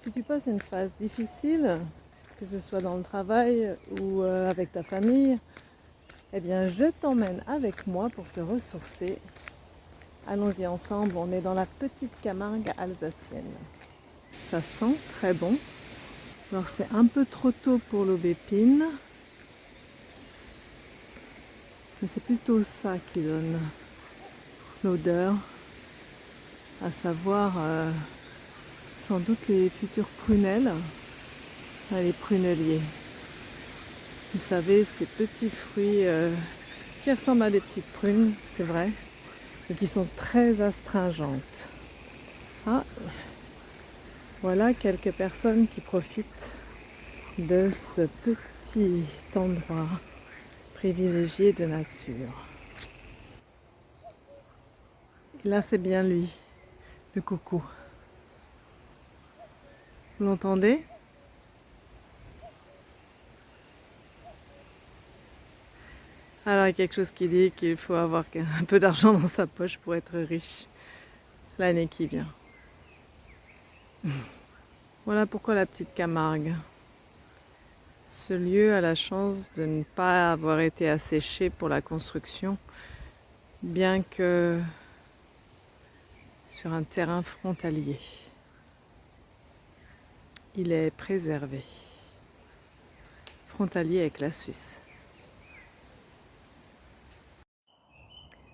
Si tu passes une phase difficile, que ce soit dans le travail ou avec ta famille, eh bien je t'emmène avec moi pour te ressourcer. Allons-y ensemble, on est dans la petite Camargue alsacienne. Ça sent très bon. Alors c'est un peu trop tôt pour l'aubépine, mais c'est plutôt ça qui donne l'odeur, à savoir sans doute les futures prunelles, les pruneliers. Vous savez, ces petits fruits qui ressemblent à des petites prunes, c'est vrai, et qui sont très astringentes. Ah, voilà quelques personnes qui profitent de ce petit endroit privilégié de nature. Et là, c'est bien lui, le coucou. Vous l'entendez ? Alors, il y a quelque chose qui dit qu'il faut avoir un peu d'argent dans sa poche pour être riche l'année qui vient. Voilà pourquoi la petite Camargue. Ce lieu a la chance de ne pas avoir été asséché pour la construction, bien que sur un terrain frontalier. Il est préservé, frontalier avec la Suisse.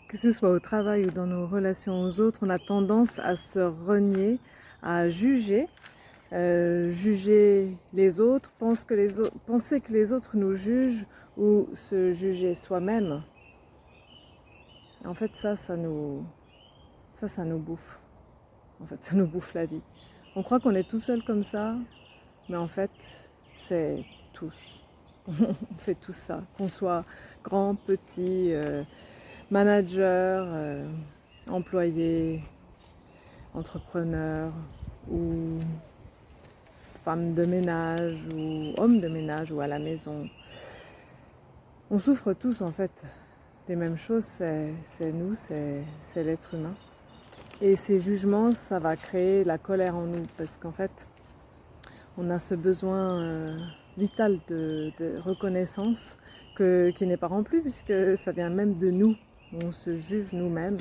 Que ce soit au travail ou dans nos relations aux autres, on a tendance à se renier, à juger, juger les autres, penser que les autres nous jugent ou se juger soi-même. En fait, ça nous bouffe. En fait, ça nous bouffe la vie. On croit qu'on est tout seul comme ça, mais en fait, c'est tous. On fait tout ça, qu'on soit grand, petit, manager, employé, entrepreneur ou femme de ménage ou homme de ménage ou à la maison. On souffre tous en fait des mêmes choses, c'est nous, c'est l'être humain. Et ces jugements, ça va créer la colère en nous parce qu'en fait, on a ce besoin vital de reconnaissance qui n'est pas rempli puisque ça vient même de nous. On se juge nous-mêmes.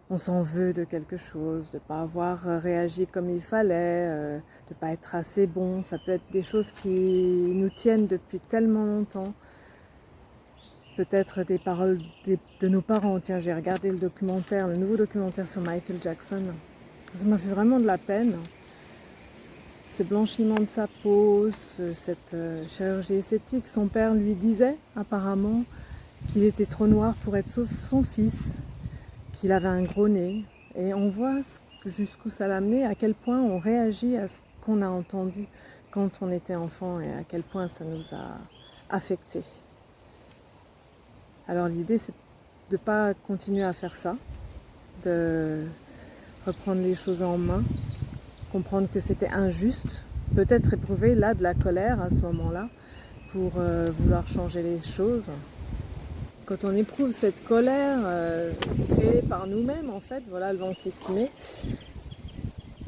On s'en veut de quelque chose, de ne pas avoir réagi comme il fallait, de ne pas être assez bon. Ça peut être des choses qui nous tiennent depuis tellement longtemps. Peut-être des paroles de nos parents. Tiens, j'ai regardé le nouveau documentaire sur Michael Jackson. Ça m'a fait vraiment de la peine. Ce blanchiment de sa peau, cette chirurgie esthétique. Son père lui disait apparemment qu'il était trop noir pour être son fils, qu'il avait un gros nez. Et on voit jusqu'où ça l'a amené, à quel point on réagit à ce qu'on a entendu quand on était enfant et à quel point ça nous a affectés. Alors l'idée, c'est de ne pas continuer à faire ça, de reprendre les choses en main, comprendre que c'était injuste, peut-être éprouver là de la colère à ce moment-là pour vouloir changer les choses. Quand on éprouve cette colère créée par nous-mêmes, en fait, voilà le vent qui s'y met,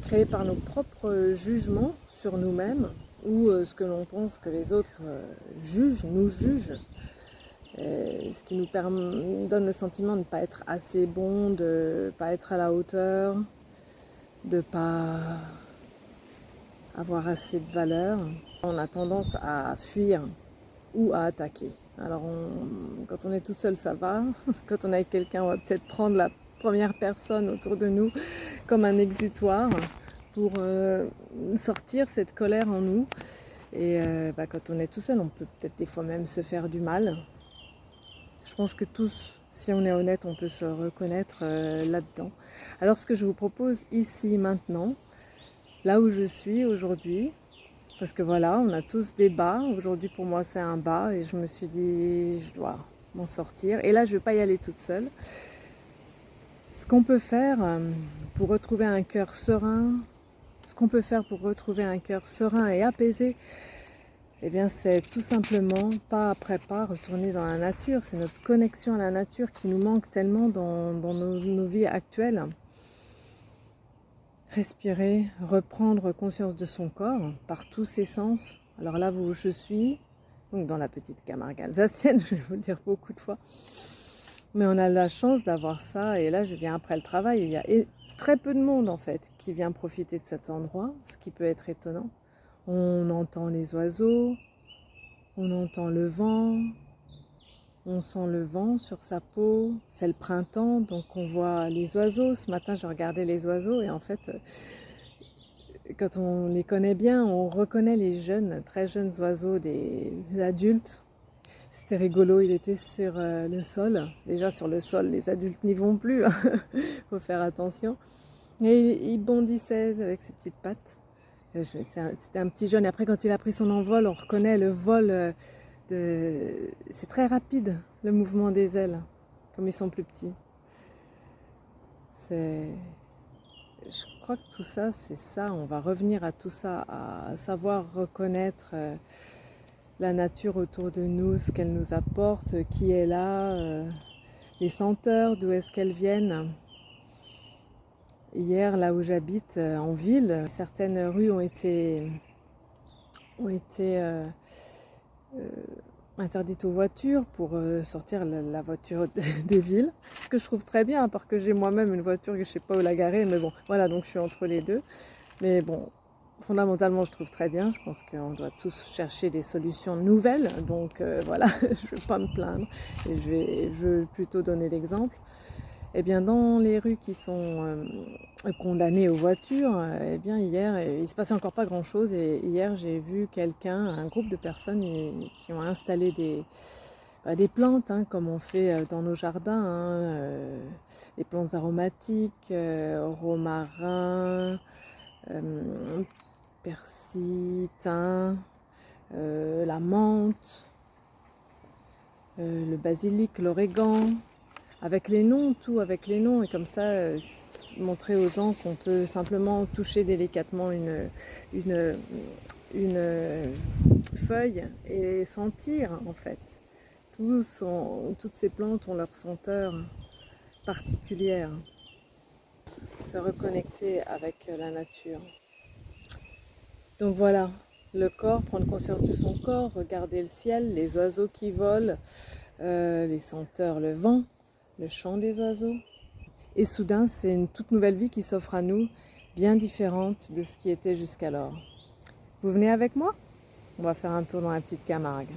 créée par nos propres jugements sur nous-mêmes ou ce que l'on pense que les autres nous jugent. Ce qui nous donne le sentiment de ne pas être assez bon, de ne pas être à la hauteur, de ne pas avoir assez de valeur. On a tendance à fuir ou à attaquer. Alors quand on est tout seul, ça va. Quand on est avec quelqu'un, on va peut-être prendre la première personne autour de nous comme un exutoire pour sortir cette colère en nous. Et quand on est tout seul, on peut peut-être des fois même se faire du mal. Je pense que tous, si on est honnête, on peut se reconnaître là-dedans. Alors ce que je vous propose ici, maintenant, là où je suis aujourd'hui, parce que voilà, on a tous des bas. Aujourd'hui, pour moi, c'est un bas et je me suis dit, je dois m'en sortir. Et là, je ne vais pas y aller toute seule. Ce qu'on peut faire pour retrouver un cœur serein, et apaisé, eh bien, c'est tout simplement, pas après pas, retourner dans la nature. C'est notre connexion à la nature qui nous manque tellement dans nos vies actuelles. respirer, reprendre conscience de son corps par tous ses sens. Alors là où je suis, donc dans la petite Camargue alsacienne, je vais vous le dire beaucoup de fois, mais on a la chance d'avoir ça, et là je viens après le travail, et il y a très peu de monde en fait qui vient profiter de cet endroit, ce qui peut être étonnant. On entend les oiseaux, on entend le vent, on sent le vent sur sa peau, c'est le printemps, donc on voit les oiseaux. Ce matin, je regardais les oiseaux et en fait, quand on les connaît bien, on reconnaît les jeunes, très jeunes oiseaux des adultes. C'était rigolo, il était sur le sol. Déjà sur le sol, les adultes n'y vont plus, il faut faire attention. Et il bondissait avec ses petites pattes. C'était un petit jeune. Et après, quand il a pris son envol, on reconnaît le vol. C'est très rapide, le mouvement des ailes, comme ils sont plus petits. Je crois que tout ça, c'est ça. On va revenir à tout ça, à savoir reconnaître la nature autour de nous, ce qu'elle nous apporte, qui est là, les senteurs, d'où est-ce qu'elles viennent. Hier, là où j'habite, en ville, certaines rues ont été interdite aux voitures pour sortir la voiture des villes. Ce que je trouve très bien, à part que j'ai moi-même une voiture que je ne sais pas où la garer, mais bon, voilà, donc je suis entre les deux. Mais bon, fondamentalement, je trouve très bien. Je pense qu'on doit tous chercher des solutions nouvelles, donc voilà, je ne vais pas me plaindre et je veux plutôt donner l'exemple. Eh bien, dans les rues qui sont condamnées aux voitures, eh bien, hier, il ne se passait encore pas grand-chose. Et hier, j'ai vu un groupe de personnes qui ont installé des plantes, hein, comme on fait dans nos jardins, hein, les plantes aromatiques, romarin, persil, thym, la menthe, le basilic, l'origan. Avec les noms, tout avec les noms, et comme ça, montrer aux gens qu'on peut simplement toucher délicatement une feuille et sentir en fait. Toutes ces plantes ont leur senteur particulière. Se reconnecter avec la nature. Donc voilà, le corps, prendre conscience de son corps, regarder le ciel, les oiseaux qui volent, les senteurs, le vent, le chant des oiseaux. Et soudain, c'est une toute nouvelle vie qui s'offre à nous, bien différente de ce qui était jusqu'alors. Vous venez avec moi? On va faire un tour dans la petite Camargue.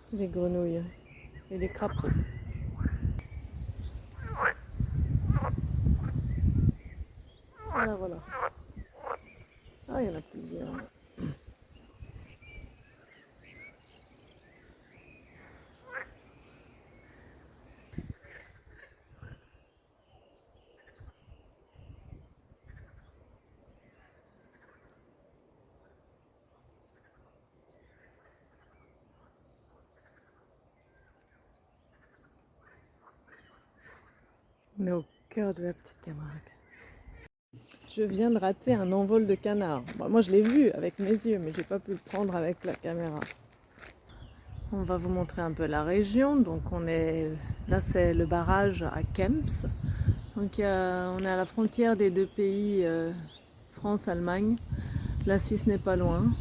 C'est les grenouilles et les crapauds. Voilà, voilà. Ah, il y en a plusieurs. On est au cœur de la petite Camargue. Je viens de rater un envol de canard. Bon, moi, je l'ai vu avec mes yeux, mais j'ai pas pu le prendre avec la caméra. On va vous montrer un peu la région. Donc là, c'est le barrage à Kemps. Donc on est à la frontière des deux pays, France-Allemagne. La Suisse n'est pas loin.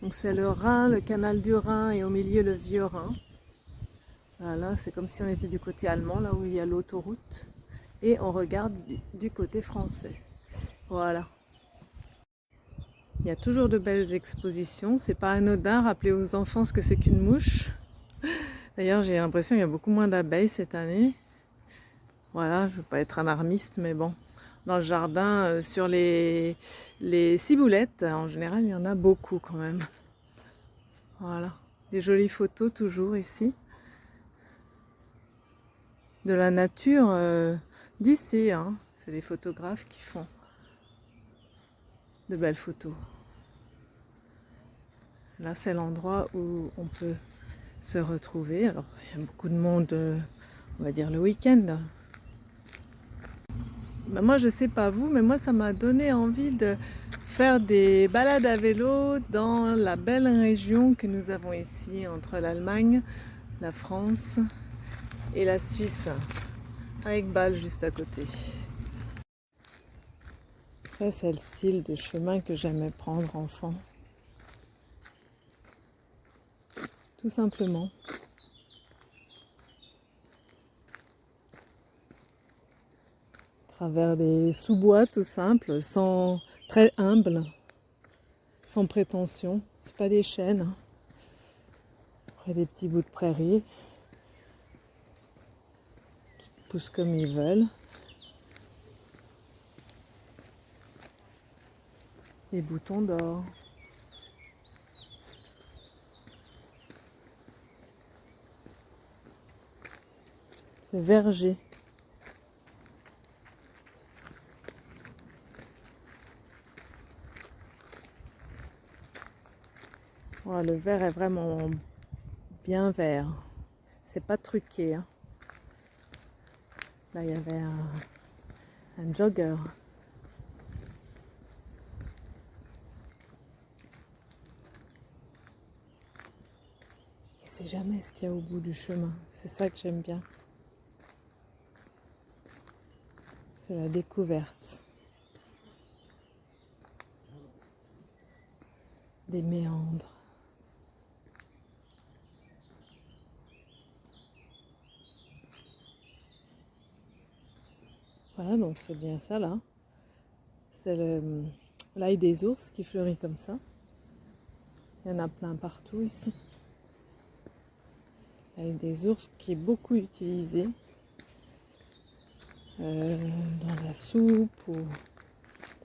Donc c'est le Rhin, le canal du Rhin, et au milieu le vieux Rhin. Voilà, c'est comme si on était du côté allemand, là où il y a l'autoroute. Et on regarde du côté français. Voilà. Il y a toujours de belles expositions. C'est pas anodin, rappeler aux enfants ce que c'est qu'une mouche. D'ailleurs, j'ai l'impression qu'il y a beaucoup moins d'abeilles cette année. Voilà, je ne veux pas être alarmiste, mais bon. Dans le jardin, sur les ciboulettes, en général, il y en a beaucoup quand même. Voilà. Des jolies photos toujours ici. De la nature d'ici, hein. C'est les photographes qui font de belles photos. Là, c'est l'endroit où on peut se retrouver. Alors, il y a beaucoup de monde, on va dire le week-end. Ben, moi, je sais pas vous, mais moi, ça m'a donné envie de faire des balades à vélo dans la belle région que nous avons ici, entre l'Allemagne, la France et la Suisse, avec Bâle juste à côté. Ça, c'est le style de chemin que j'aimais prendre enfant. Tout simplement. À travers les sous-bois tout simples, très humbles, sans prétention. C'est pas des chênes, hein. Après des petits bouts de prairie qui poussent comme ils veulent. Les boutons d'or. Le verger. Oh, le vert est vraiment bien vert. C'est pas truqué, hein. Là, il y avait un jogger. Et c'est jamais ce qu'il y a au bout du chemin. C'est ça que j'aime bien. C'est la découverte des méandres. Voilà, donc c'est bien ça là. C'est l'ail des ours qui fleurit comme ça. Il y en a plein partout ici. L'ail des ours qui est beaucoup utilisé dans la soupe.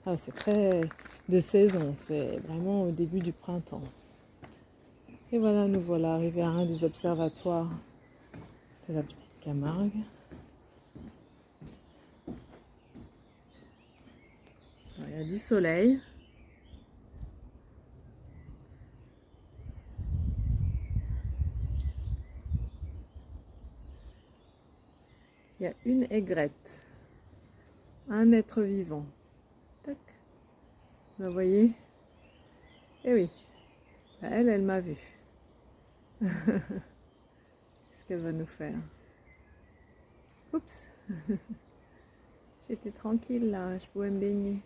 Ah, c'est très de saison, c'est vraiment au début du printemps. Et voilà, nous voilà arrivés à un des observatoires de la petite Camargue. Alors, il y a du soleil. Il y a une aigrette, un être vivant. Tac. Vous voyez? Eh oui, elle m'a vu. Qu'est-ce qu'elle va nous faire? Oups. J'étais tranquille là, je pouvais me baigner.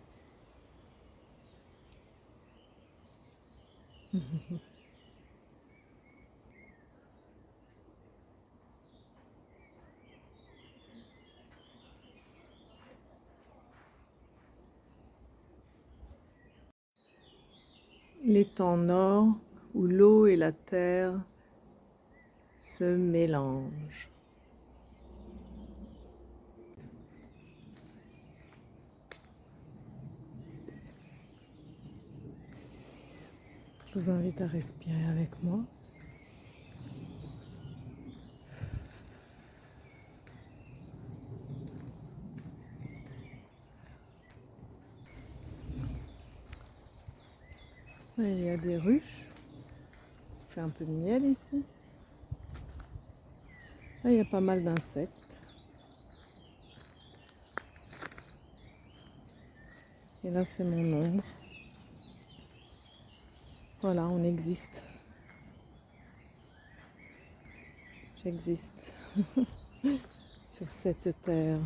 L'étang nord où l'eau et la terre se mélangent. Je vous invite à respirer avec moi. Il y a des ruches. On fait un peu de miel ici. Là, il y a pas mal d'insectes. Et là, c'est mon ombre. Voilà, on existe. J'existe sur cette terre.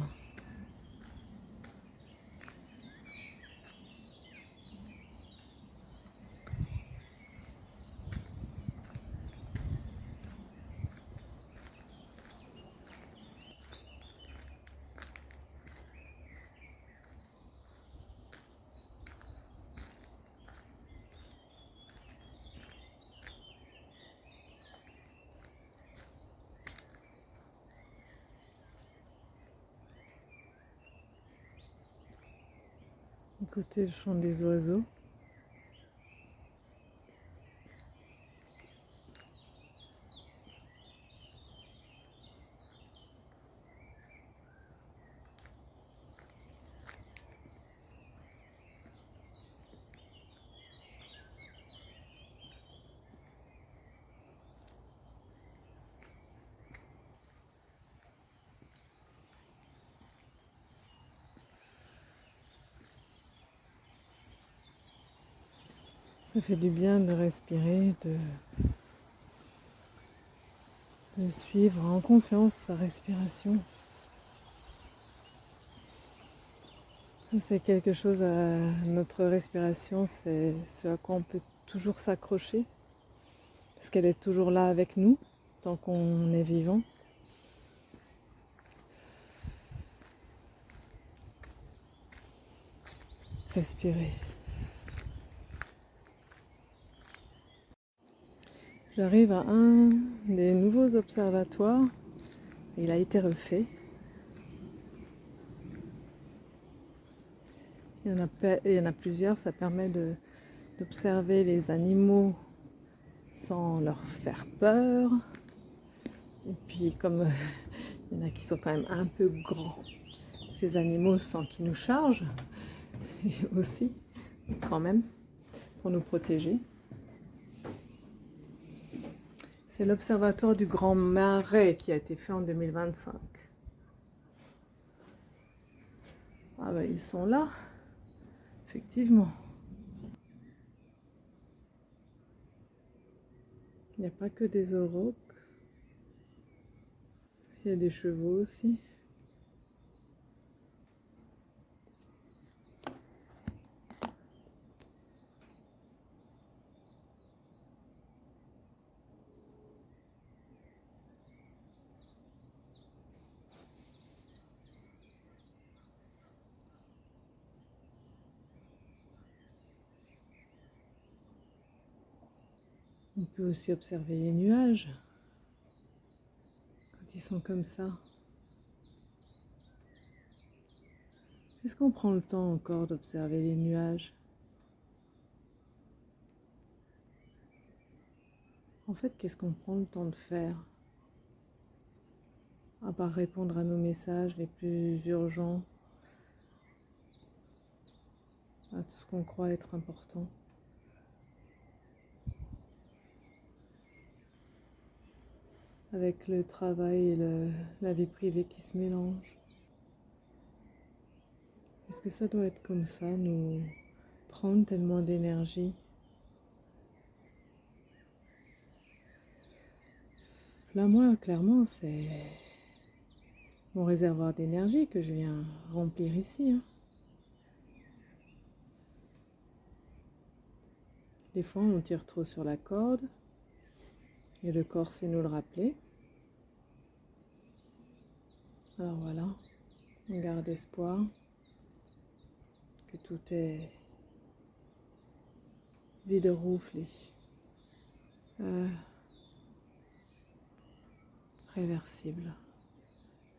Écoutez le chant des oiseaux. Ça fait du bien de respirer, de suivre en conscience sa respiration. C'est quelque chose notre respiration, c'est ce à quoi on peut toujours s'accrocher, parce qu'elle est toujours là avec nous, tant qu'on est vivant. Respirer. J'arrive à un des nouveaux observatoires, il a été refait. Il y en a plusieurs, ça permet d'observer les animaux sans leur faire peur. Et puis comme il y en a qui sont quand même un peu grands, ces animaux sans qu'ils nous chargent, et aussi quand même, pour nous protéger. C'est l'observatoire du Grand Marais qui a été fait en 2025. Ah ben ils sont là, effectivement. Il n'y a pas que des aurochs, il y a des chevaux aussi. On peut aussi observer les nuages quand ils sont comme ça. Est-ce qu'on prend le temps encore d'observer les nuages? En fait, qu'est-ce qu'on prend le temps de faire? À part répondre à nos messages les plus urgents, à tout ce qu'on croit être important. Avec le travail et la vie privée qui se mélangent. Est-ce que ça doit être comme ça, nous prendre tellement d'énergie? Là, moi, clairement, c'est mon réservoir d'énergie que je viens remplir ici. Des fois, on tire trop sur la corde et le corps sait nous le rappeler. Alors voilà, on garde espoir que tout est vide roufflé, réversible.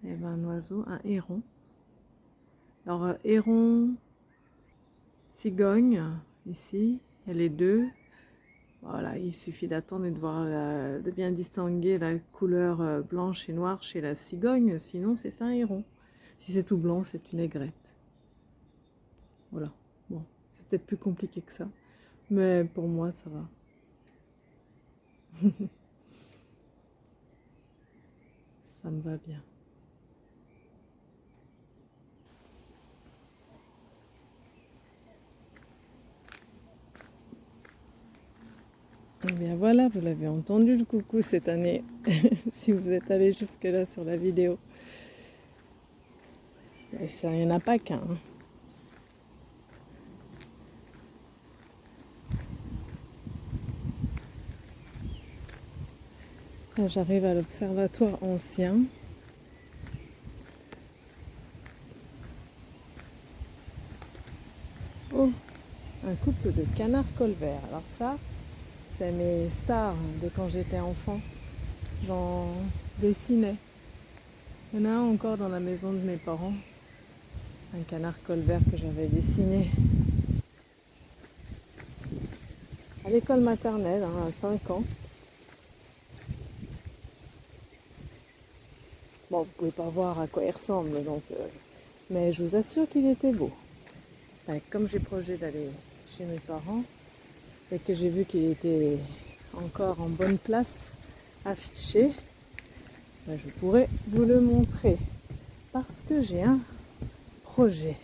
Et ben un oiseau, un héron. Alors héron, cigogne, ici, il y a les deux. Voilà, il suffit d'attendre et de voir de bien distinguer la couleur blanche et noire chez la cigogne, sinon c'est un héron. Si c'est tout blanc, c'est une aigrette. Voilà, bon, c'est peut-être plus compliqué que ça, mais pour moi ça va. Ça me va bien. Et bien voilà, vous l'avez entendu le coucou cette année, si vous êtes allé jusque là sur la vidéo. Et ça, il n'y en a pas qu'un. J'arrive à l'observatoire ancien. Oh, un couple de canards colverts. Alors ça, c'est mes stars de quand j'étais enfant. J'en dessinais. Il y en a un encore dans la maison de mes parents. Un canard colvert que j'avais dessiné à l'école maternelle, à 5 ans. Bon, vous pouvez pas voir à quoi il ressemble, donc, mais je vous assure qu'il était beau. Comme j'ai projet d'aller chez mes parents et que j'ai vu qu'il était encore en bonne place affiché, je pourrais vous le montrer parce que j'ai un projet.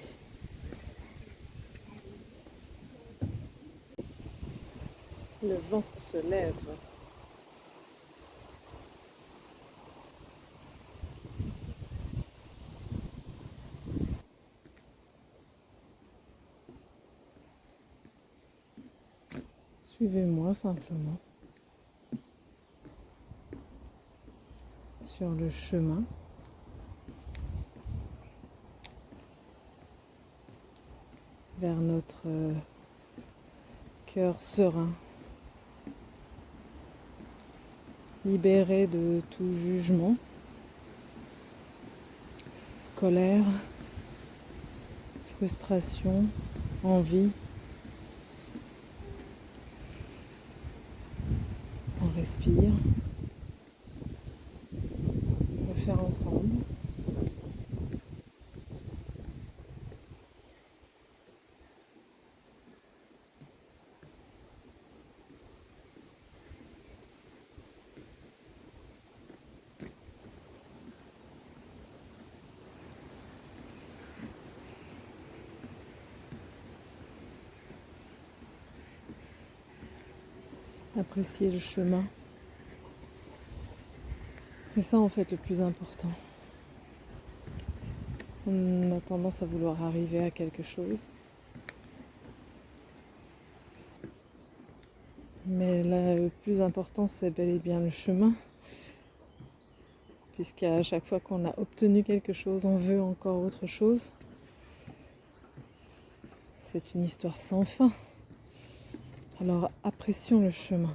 Le vent se lève. Suivez-moi simplement sur le chemin. Vers notre cœur serein, libéré de tout jugement, colère, frustration, envie. On respire. On va faire ensemble. Apprécier le chemin. C'est ça en fait le plus important. On a tendance à vouloir arriver à quelque chose. Mais là, le plus important, c'est bel et bien le chemin. Puisqu'à chaque fois qu'on a obtenu quelque chose, on veut encore autre chose. C'est une histoire sans fin. Alors apprécions le chemin.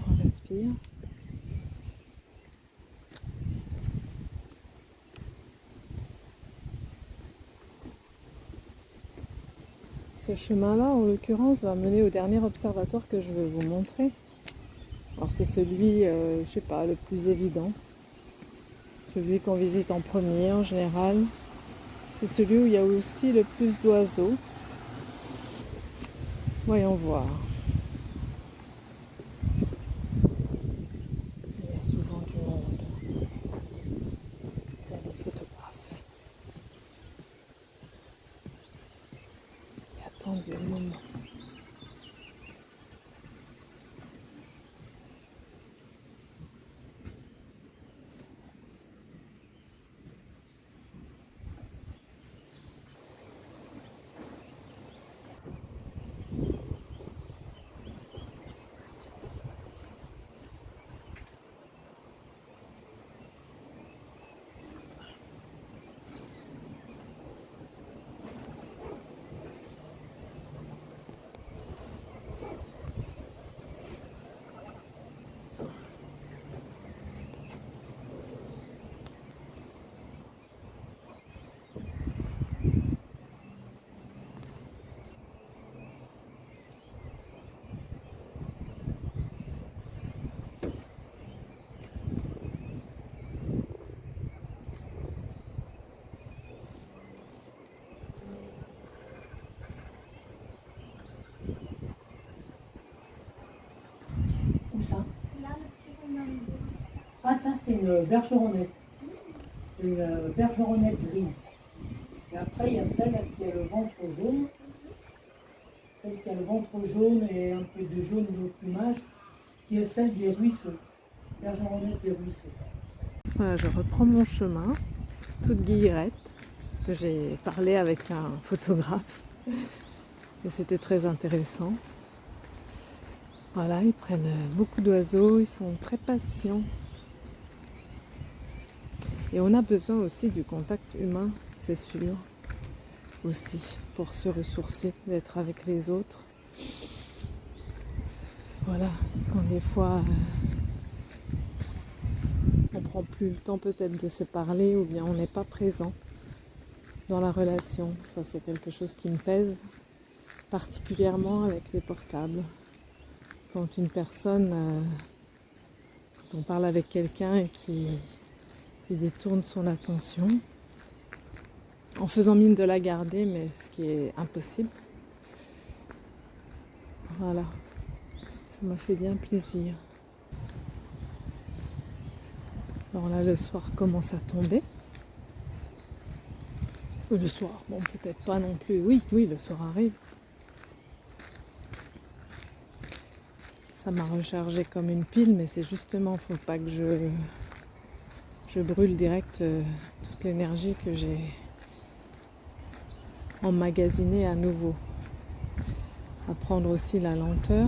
On respire. Ce chemin-là, en l'occurrence, va mener au dernier observatoire que je vais vous montrer. Alors c'est celui, je sais pas, le plus évident. Celui qu'on visite en premier en général. C'est celui où il y a aussi le plus d'oiseaux. Voyons voir. Il y a souvent du monde. Il y a des photographes. Qui attendent le moment. Où ça? Ah, ça, c'est une bergeronnette. C'est une bergeronnette grise. Et après, il y a celle qui a le ventre jaune. Celle qui a le ventre jaune et un peu de jaune au plumage, qui est celle des ruisseaux. Bergeronnette des ruisseaux. Voilà, je reprends mon chemin, toute guillerette, parce que j'ai parlé avec un photographe. Et c'était très intéressant. Voilà, ils prennent beaucoup d'oiseaux, ils sont très patients. Et on a besoin aussi du contact humain, c'est sûr, aussi, pour se ressourcer, d'être avec les autres. Voilà, quand des fois on prend plus le temps peut-être de se parler ou bien on n'est pas présent dans la relation. Ça, c'est quelque chose qui me pèse particulièrement avec les portables. Quand une personne, quand on parle avec quelqu'un et qui détourne son attention, en faisant mine de la garder, mais ce qui est impossible. Voilà, ça m'a fait bien plaisir. Alors là, le soir commence à tomber. Le soir, bon, peut-être pas non plus. Oui, le soir arrive. Ça m'a rechargé comme une pile, mais c'est justement, faut pas que je brûle direct toute l'énergie que j'ai emmagasinée à nouveau. Apprendre aussi la lenteur.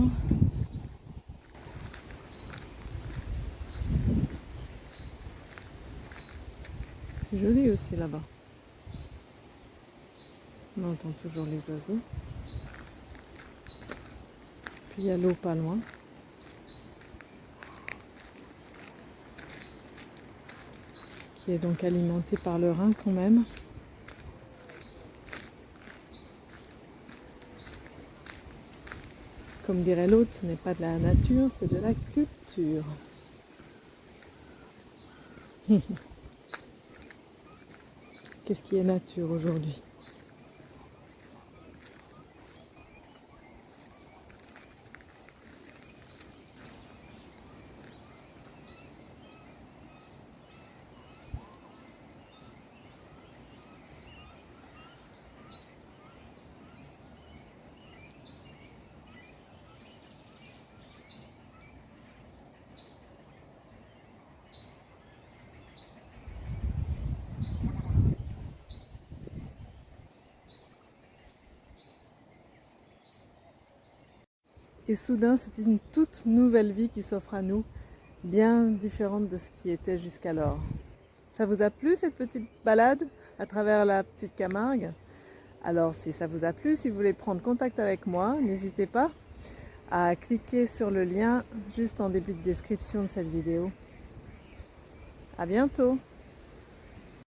C'est joli aussi là-bas. On entend toujours les oiseaux. Puis il y a l'eau pas loin. Qui est donc alimentée par le Rhin quand même. Comme dirait l'autre, ce n'est pas de la nature, c'est de la culture. Qu'est-ce qui est nature aujourd'hui ? Et soudain, c'est une toute nouvelle vie qui s'offre à nous, bien différente de ce qui était jusqu'alors. Ça vous a plu cette petite balade à travers la petite Camargue ? Alors si ça vous a plu, si vous voulez prendre contact avec moi, n'hésitez pas à cliquer sur le lien juste en début de description de cette vidéo. À bientôt!